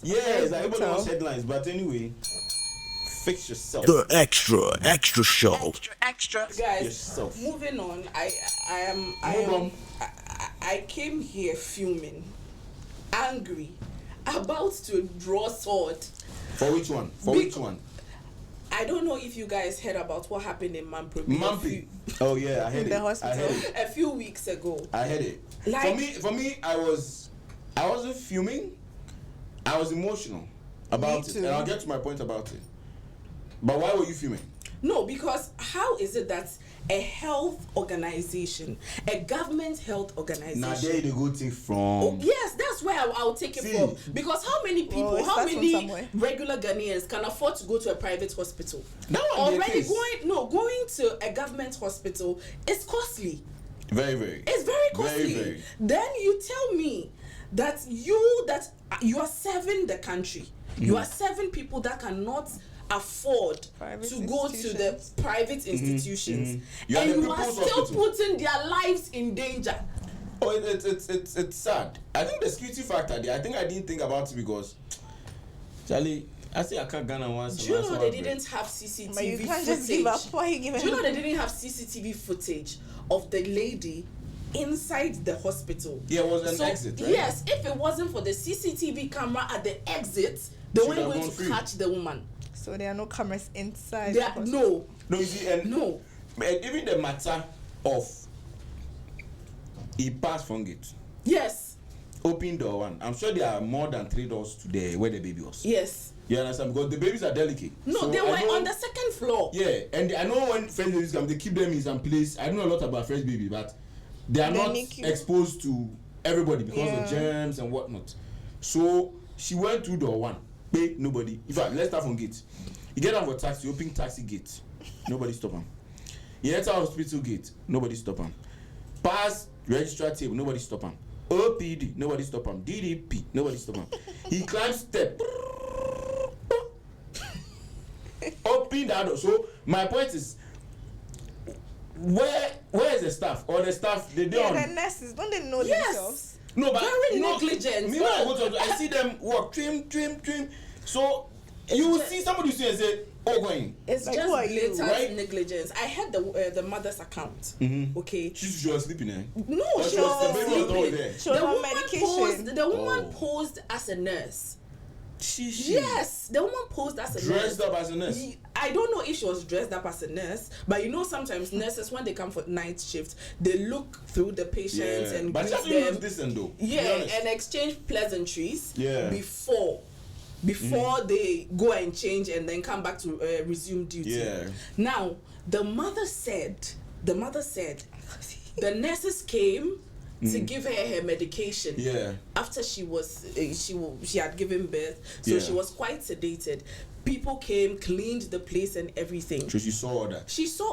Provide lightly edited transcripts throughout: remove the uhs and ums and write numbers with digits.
Yes, everybody wants headlines, but anyway, fix yourself. The extra show. Extra. Guys, Yourself. moving on. I came here fuming, angry, about to draw sword. For which one? Which one? I don't know if you guys heard about what happened in Mampi. Oh yeah, I heard In it. the hospital. I heard it. a few weeks ago. I heard it. Like, For me, I wasn't fuming. I was emotional about it, and I'll get to my point about it. But why were you fuming? No, because how is it that a health organization, a government health organization... Now there you go take from... Oh, yes, that's where I'll take it from. Because how many people, how many regular Ghanaians can afford to go to a private hospital? Already going to a government hospital is costly. Very, very. It's very costly. Very, very. Then you tell me that you are serving the country. You are serving people that cannot afford to go to the private institutions, and you are still putting their lives in danger. Oh, it's sad. I think the security factor there, I didn't think about it because Charlie, I say I can't Ghana once. Do you know they didn't have CCTV but you can't footage? just give up. Why are you giving? Do you know they didn't have CCTV footage of the lady inside the hospital? Yeah, it was an exit, right? Yes, if it wasn't for the CCTV camera at the exit, they weren't going to catch the woman. So there are no cameras inside. No, you see, and no. And even the matter of he passed from gate. Yes. Open door one. I'm sure there are more than 3 doors today where the baby was. Yes. You understand? Because the babies are delicate. No, so they were on the second floor. Yeah, and I know when fresh babies come, they keep them in some place. I know a lot about fresh baby, but they are not exposed to everybody because of germs and whatnot. So she went through door one. Pay nobody. In fact, let's start from gate. You get out for taxi, open taxi gate. Nobody stop him. You enter hospital gate. Nobody stop him. Pass registrar table. Nobody stop him. OPD. Nobody stop him. DDP. Nobody stop him. He climbs step. Open that door. So my point is, where is the staff? Or the staff they don't. The nurses don't they know themselves? No, but very negligent. Me when I go to I see them work trim. So you will see somebody say and say, "Oh, going." It's like, just blatant right? negligence. I had the mother's account. Okay. She was sleeping there. No, she was sleeping. She was on medication. The woman posed as a nurse. She Yes, the woman posed as a dressed up as a nurse. I don't know if she was dressed up as a nurse, but you know sometimes nurses when they come for night shift, they look through the patients and but just them. Listen though. And exchange pleasantries. Before they go and change and then come back to resume duty. Yeah. Now the mother said the nurses came to give her medication. Yeah. After she had given birth, so she was quite sedated. People came, cleaned the place and everything. So she saw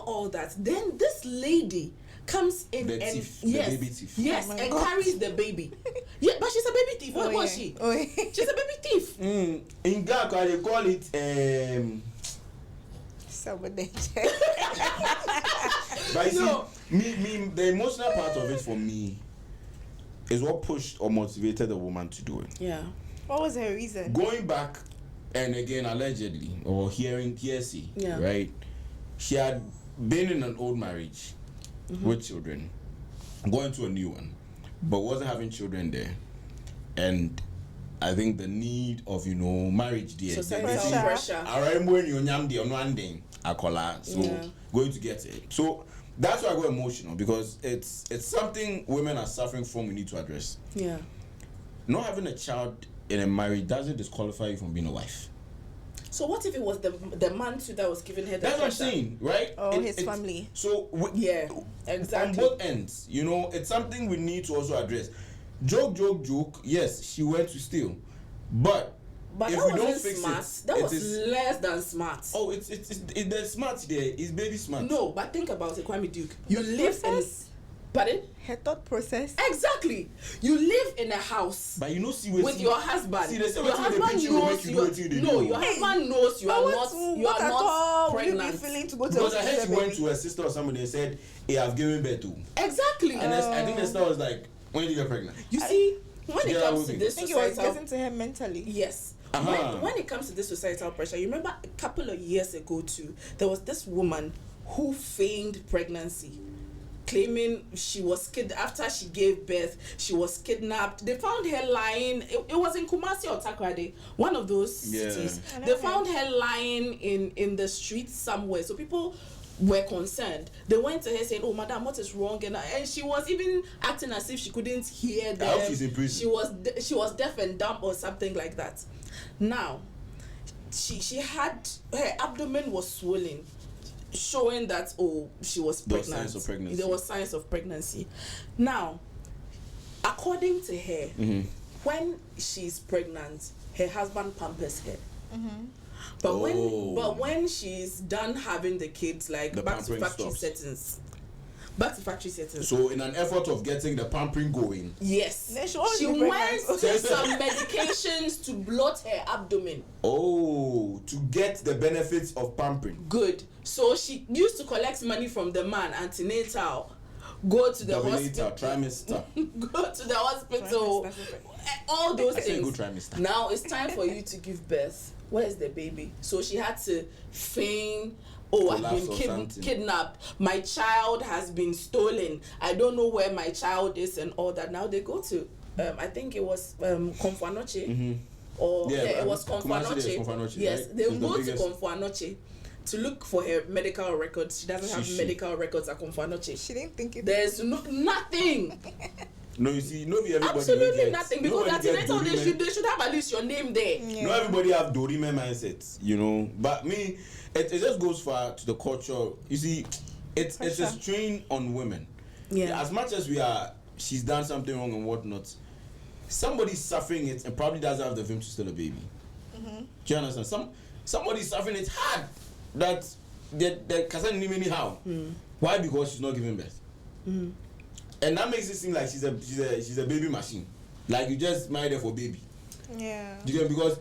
all that. Then this lady comes in the and thief, the baby thief. Yes, and carries the baby. Yeah, but she's a baby thief. What was she? Oh, yeah. She's a baby thief. In Ghana, they call it But you see, me, the emotional part of it for me is what pushed or motivated the woman to do it. Yeah. What was her reason? Going back, and again, allegedly, or hearing hearsay, right? She had been in an old marriage with children, going to a new one, but wasn't having children there. And I think the need of, marriage there. Pressure. Going to get it. So that's why I go emotional, because it's something women are suffering from. We need to address. Yeah. Not having a child in a marriage doesn't disqualify you from being a wife. So what if it was the man too that was giving her the That's pressure? what I'm saying, right? Oh, his family. So exactly. On both ends, it's something we need to also address. Joke. Yes, she went to steal, but if that we don't wasn't fix smart. it, That was less than smart. Oh, it's the smart there. It's baby smart. No, but think about it, Kwame Duke. You live in. Pardon? Her thought process. Exactly. You live in a house. But with your husband. See, your husband knows your husband knows you are not pregnant. You be feeling to go to because I heard she went to her sister or somebody and said, "Hey, I've given birth to." Exactly. And I think the sister was like, "When did you get pregnant?" You see, when it comes to this I think it was societal, getting to her mentally. yes. Uh-huh. When it comes to this societal pressure, you remember a couple of years ago too, there was this woman who feigned pregnancy, claiming she was after she gave birth, she was kidnapped. They found her lying. It was in Kumasi or Takoradi, one of those cities. They found her lying in the streets somewhere. So people were concerned. They went to her saying, "Oh, madam, what is wrong?" And she was even acting as if she couldn't hear them. I hope she's in prison. She was deaf and dumb or something like that. Now, she had, her abdomen was swollen, showing that she was pregnant. There was signs of pregnancy. There was signs of pregnancy. Now, according to her, when she's pregnant, her husband pampers her. But when she's done having the kids, like The back to pampering factory stops. settings. Back to factory settings. So in an effort of getting the pampering going, Yes. Then she always She be went pregnant. to some medications to bloat her abdomen. to get the benefits of pampering. Good. So she used to collect money from the man, antenatal, go to the Dominator, hospital, trimester. go to the hospital, all those I say things. go trimester. Now it's time for you to give birth. Where's the baby? So she had to feign, I've Collapse or been something. kidnapped. My child has been stolen. I don't know where my child is and all that. Now they go to, I think it was Confanoche. Or Yeah, it was Kumasi is Confanoche. Confanoche, Yes, right? they It's the go to biggest- Confanoche to look for her medical records. She doesn't have She. medical records at Confanoche. She didn't think it. There's nothing. No, you see, no, everybody Absolutely gets, nothing. Because nobody gets antenatal, they Dorime. should have at least your name there. Yeah. Not everybody have Dorime mindset, you know. But me, it just goes far to the culture. You see, it's a Pressure. strain on women. Yeah. As much as she's done something wrong and whatnot, somebody's suffering it and probably doesn't have the vim to still a baby. Do you understand? Somebody's suffering it hard that they can't name anyhow. Why? Because she's not giving birth. And that makes it seem like she's a baby machine. Like you just married her for baby. Yeah. Do you get? Because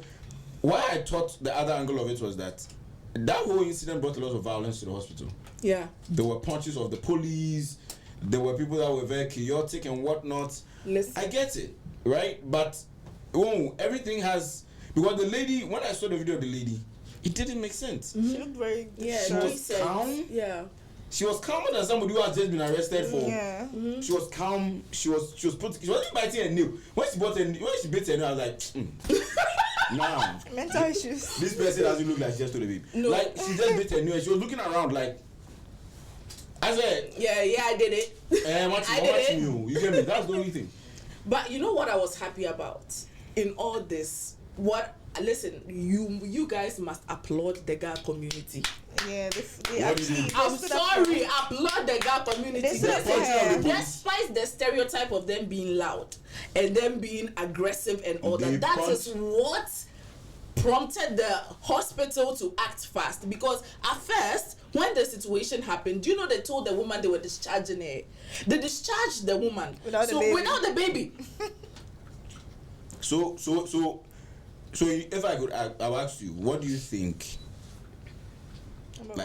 why I thought the other angle of it was that whole incident brought a lot of violence to the hospital. Yeah. There were punches of the police. There were people that were very chaotic and whatnot. Listen. I get it, right? But everything has, because the lady, when I saw the video of the lady, it didn't make sense. She looked very. Yeah, She was decent. calm. Yeah. She was calmer than somebody who has just been arrested for. Yeah. She was calm. She wasn't biting her nail. When she bit her nail, I was like, nah. Mental issues. This person doesn't look like she just told a baby. No. Like she just bit her nail. She was looking around like, I said, Yeah, I did it. I did it. You get me? That's the only thing. But you know what I was happy about in all this? Listen, you guys must applaud the Ga community. Yeah. They What did actually. you- I'm they stood up for sorry, her. applaud the Ga community. They stood up for punching her. on the police. Despite the stereotype of them being loud and them being aggressive and all They that is punch- what prompted the hospital to act fast. Because at first, when the situation happened, do you know they told the woman they were discharging her? They discharged the woman Without the baby. without the baby. So if I could, I'll ask you, what do you think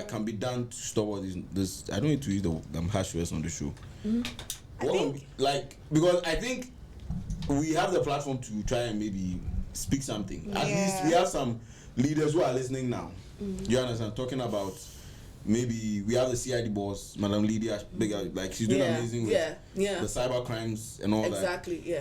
can be done to stop all this? I don't need to use the harsh words on the show. Because I think we have the platform to try and maybe speak something. At least we have some leaders who are listening now. You understand? Talking about maybe we have the CID boss, Madam Lydia, like she's doing amazing with the cyber crimes and all that. Exactly, yeah.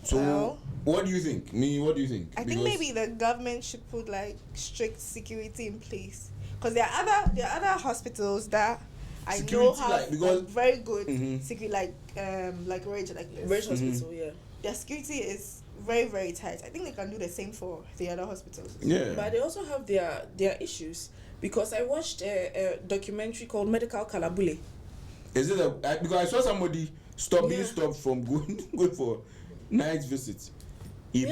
So what do you think? What do you think? I think maybe the government should put like strict security in place, because there are other hospitals that I know Security, have like, because- very good security, like Rage, like this. Rich hospital, yeah. Their security is very, very tight. I think they can do the same for the other hospitals. Yeah. But they also have their issues, because I watched a documentary called Medical Kalabule. Is it because I saw somebody being stopped from going for night visit. He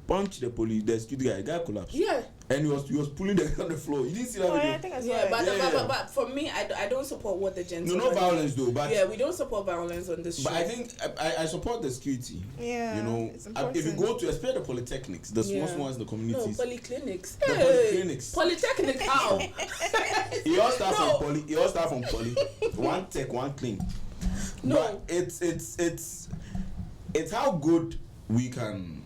punched the police. The security guy collapsed. Yeah. And he was pulling the guy on the floor. You didn't see that video? I think I saw Yeah, it. but for me, I don't support what the gentleman. No violence though. But yeah, we don't support violence on this show. But I think I support the security. Yeah, You know, it's important. if you go to especially the polytechnics, the small ones in the no communities. polyclinics. The polyclinics. Polytechnic how? It all starts from poly. It all starts from poly. One tech, one clean. No. But it's how good we can.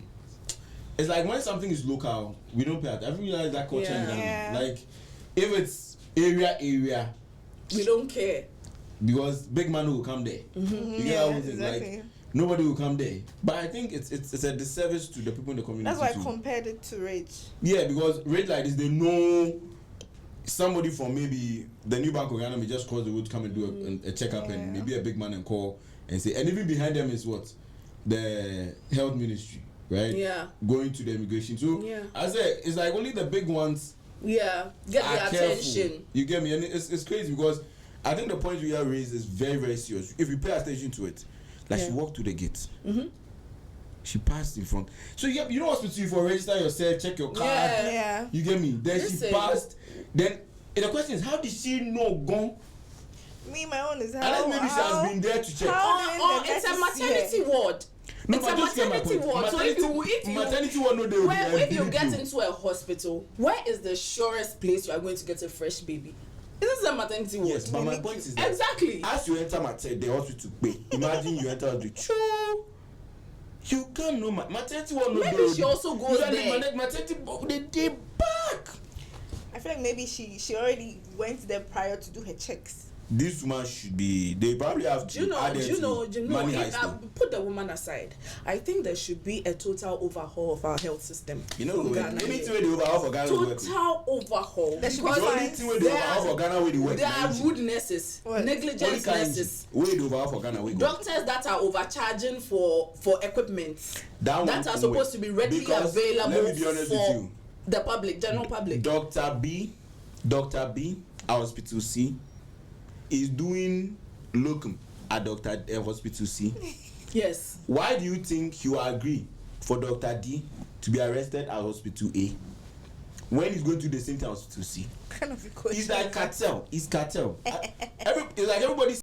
It's like when something is local, we don't pay attention. I think realize that culture in Ghana. Like, if it's area, we don't care. Because big man will come there. You get how exactly. Like, nobody will come there. But I think it's a disservice to the people in the community. That's why I compared it to rage. Yeah, because rage like this, they know somebody from maybe the New Bank of Ghana may just cross the road to come and do a checkup and maybe a big man and call and say, and even behind them is what? The health ministry, right? Yeah. Going to the immigration. So I say it's like only the big ones get the attention. You get me? And it's crazy because I think the point we have raised is very, very serious. If you pay attention to it, like she walked to the gate. She passed in front. So you know hospital for register yourself, check your card. Yeah. You get me? Then she passed. Then the question is, how did she know gone? Me, my own is how. Unless maybe she has been there to check. It's a maternity ward. No, it's a maternity ward. So maternity ward, no, if you get into a hospital, where is the surest place you are going to get a fresh baby? This is a maternity ward. Yes, but my point is that exactly. As you enter the hospital, imagine you enter the choo. You can't know maternity ward. No, maybe she also goes there. Maternity ward, they back. I feel like maybe she already went there prior to do her checks. This woman should be. They probably have to. Money put the woman aside. I think there should be a total overhaul of our health system. You know, anything where they overhaul for Ghana. Total overhaul. There should be the only thing where they overhaul for Ghana where they work. There are rude nurses, negligent nurses. Where they overhaul for Ghana. Doctors that are overcharging for equipment that are supposed to be readily available let me be honest with you. The public, general public. Dr. B, Hospital C, is doing locum at Dr. Hospital C. Yes. Why do you think you agree for Dr. D to be arrested at Hospital A when he's going to the same thing Hospital C? Kind of a question. It's like cartel. It's cartel. It's like everybody